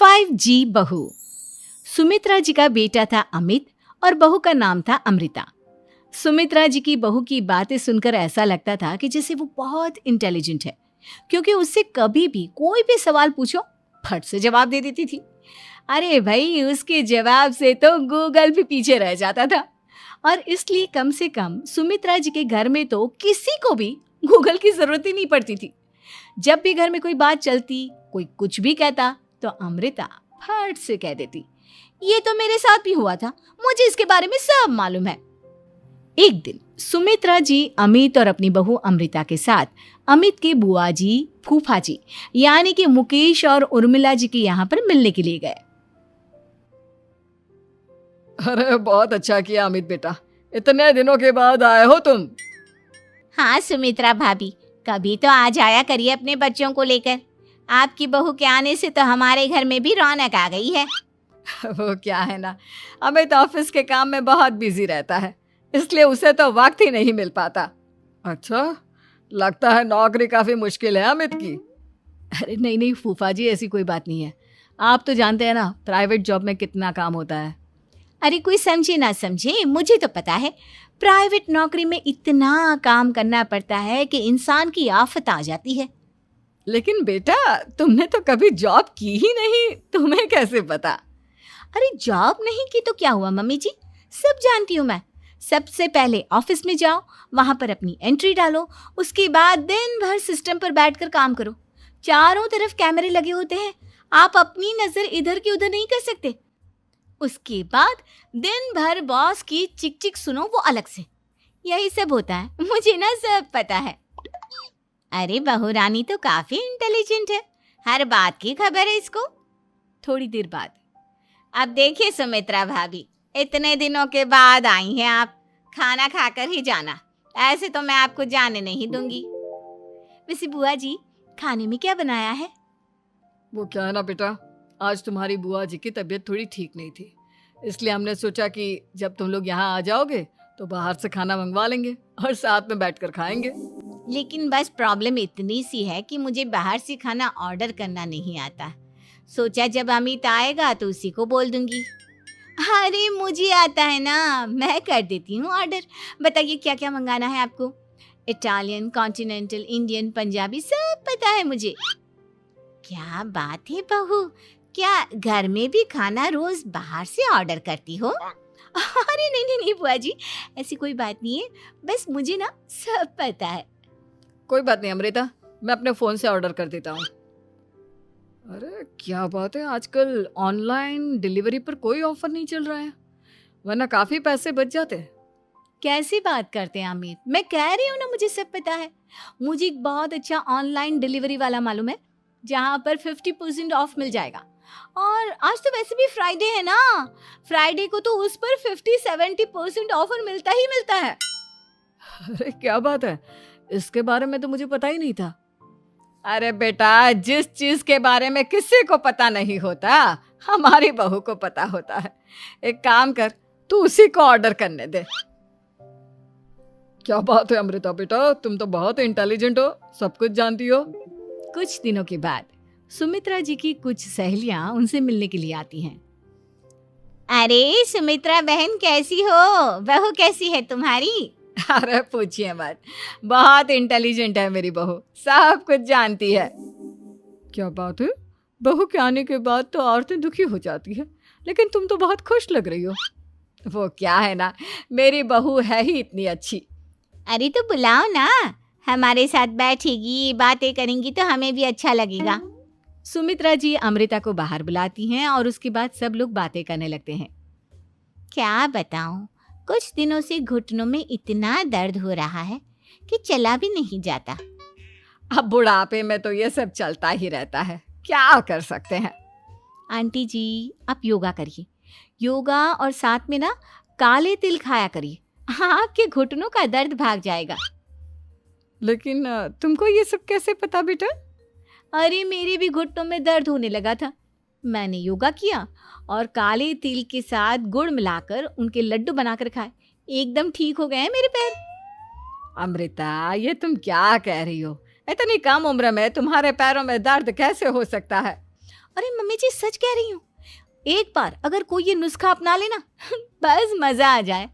5G बहू। सुमित्रा जी का बेटा था अमित और बहू का नाम था अमृता। सुमित्रा जी की बहू की बातें सुनकर ऐसा लगता था कि जैसे वो बहुत इंटेलिजेंट है, क्योंकि उससे कभी भी कोई भी सवाल पूछो फट से जवाब दे देती थी। अरे भाई, उसके जवाब से तो गूगल भी पीछे रह जाता था। और इसलिए कम से कम सुमित्रा जी के घर में तो किसी को भी गूगल की जरूरत ही नहीं पड़ती थी। जब भी घर में कोई बात चलती, कोई कुछ भी कहता, तो अमृता फट से कह देती, ये तो मेरे साथ भी हुआ था, मुझे इसके बारे में सब मालूम है। एक दिन सुमित्रा जी अमित और अपनी बहू अमृता के साथ अमित के बुआ जी, फूफा जी यानी कि मुकेश और उर्मिला जी के यहाँ पर मिलने के लिए गए। अरे बहुत अच्छा किया अमित बेटा, इतने दिनों के बाद आए हो तुम। हाँ सुमित्रा भाभी, कभी तो आ जाया करिए अपने बच्चों को लेकर। आपकी बहू के आने से तो हमारे घर में भी रौनक आ गई है। वो क्या है ना, अमित ऑफिस के काम में बहुत बिजी रहता है, इसलिए उसे तो वक्त ही नहीं मिल पाता। अच्छा, लगता है नौकरी काफी मुश्किल है अमित की। अरे नहीं नहीं फूफा जी, ऐसी कोई बात नहीं है। आप तो जानते हैं ना प्राइवेट जॉब में कितना काम होता है। अरे कोई समझे ना समझे, मुझे तो पता है प्राइवेट नौकरी में इतना काम करना पड़ता है कि इंसान की आफत आ जाती है। लेकिन बेटा, तुमने तो कभी जॉब की ही नहीं, तुम्हें कैसे पता? अरे जॉब नहीं की तो क्या हुआ मम्मी जी, सब जानती हूँ मैं। सबसे पहले ऑफिस में जाओ, वहां पर अपनी एंट्री डालो, उसके बाद दिन भर सिस्टम पर बैठकर काम करो। चारों तरफ कैमरे लगे होते हैं, आप अपनी नजर इधर की उधर नहीं कर सकते। उसके बाद दिन भर बॉस की चिक चिक सुनो, वो अलग से। यही सब होता है, मुझे ना सब पता है। अरे बहू रानी तो काफी इंटेलिजेंट है, हर बात की खबर है इसको। थोड़ी देर बाद, अब देखिए सुमित्रा भाभी, इतने दिनों के बाद आई हैं आप, खाना खाकर ही जाना, ऐसे तो मैं आपको जाने नहीं दूंगी। वैसे बुआ जी, खाने में क्या बनाया है? वो क्या है ना बेटा, आज तुम्हारी बुआ जी की तबीयत थोड़ी ठीक नहीं थी, इसलिए हमने सोचा कि जब तुम लोग यहाँ आ जाओगे तो बाहर से खाना मंगवा लेंगे और साथ में बैठकर खाएंगे। लेकिन बस प्रॉब्लम इतनी सी है कि मुझे बाहर से खाना ऑर्डर करना नहीं आता। सोचा जब अमित आएगा तो उसी को बोल दूंगी। अरे मुझे आता है ना, मैं कर देती हूँ ऑर्डर। बताइए क्या क्या मंगाना है आपको? इटालियन, कॉन्टिनेंटल, इंडियन, पंजाबी, सब पता है मुझे। क्या बात है बहू, क्या घर में भी खाना रोज बाहर से ऑर्डर करती हो? अरे नहीं नहीं नहीं बुआ जी, ऐसी कोई बात नहीं है, बस मुझे ना सब पता है। कोई बात नहीं अमृता, मैं अपने फोन से ऑर्डर कर देता हूँ। अरे क्या बात है, आजकल ऑनलाइन डिलीवरी पर कोई ऑफर नहीं चल रहा है, वरना काफी पैसे बच जाते हैं। कैसी बात करते हैं अमित, मैं कह रही हूँ ना मुझे सब पता है। मुझे एक बहुत अच्छा ऑनलाइन डिलीवरी वाला मालूम है, जहाँ पर 50% ऑफ मिल जाएगा। और आज तो वैसे भी फ्राइडे है ना, फ्राइडे को तो उस पर 50-70% ऑफर मिलता ही मिलता है। अरे क्या बात है, इसके बारे में तो मुझे पता ही नहीं था। अरे बेटा, जिस चीज के बारे में किसी को पता नहीं होता, हमारी बहू को पता होता है। एक काम कर, तू उसी को ऑर्डर करने दे। क्या बात है अमृता बेटा, तुम तो बहुत इंटेलिजेंट हो, सब कुछ जानती हो। कुछ दिनों के बाद सुमित्रा जी की कुछ सहेलियां उनसे मिलने के लिए आती हैं। अरे सुमित्रा बहन कैसी हो, बहू कैसी है तुम्हारी? अरे पूछिए मत, बहुत इंटेलिजेंट है मेरी बहू, सब कुछ जानती है। क्या बात है, बहू के आने के बाद तो औरतें दुखी हो जाती है, लेकिन तुम तो बहुत खुश लग रही हो। वो क्या है ना, मेरी बहू है ही इतनी अच्छी। अरे तो बुलाओ ना, हमारे साथ बैठेगी, बातें करेंगी तो हमें भी अच्छा लगेगा। सुमित्रा जी अमृता को बाहर बुलाती हैं और उसके बाद सब लोग बातें करने लगते हैं। क्या बताऊं, कुछ दिनों से घुटनों में इतना दर्द हो रहा है कि चला भी नहीं जाता। अब बुढ़ापे में तो ये सब चलता ही रहता है, क्या कर सकते हैं। आंटी जी, आप योगा करिए, योगा और साथ में ना काले तिल खाया करिए, आपके घुटनों का दर्द भाग जाएगा। लेकिन तुमको ये सब कैसे पता बेटा? अरे मेरे भी घुटनों में दर्द होने लगा था, मैंने योगा किया और काले तिल के साथ गुड़ मिलाकर उनके लड्डू बनाकर खाए, एकदम ठीक हो गए हैं मेरे पैर। अमृता, ये तुम क्या कह रही हो? इतनी कम उम्र में तुम्हारे पैरों में दर्द कैसे हो सकता है? अरे मम्मी जी सच कह रही हूँ, एक बार अगर कोई ये नुस्खा अपना लेना बस मजा आ जाए।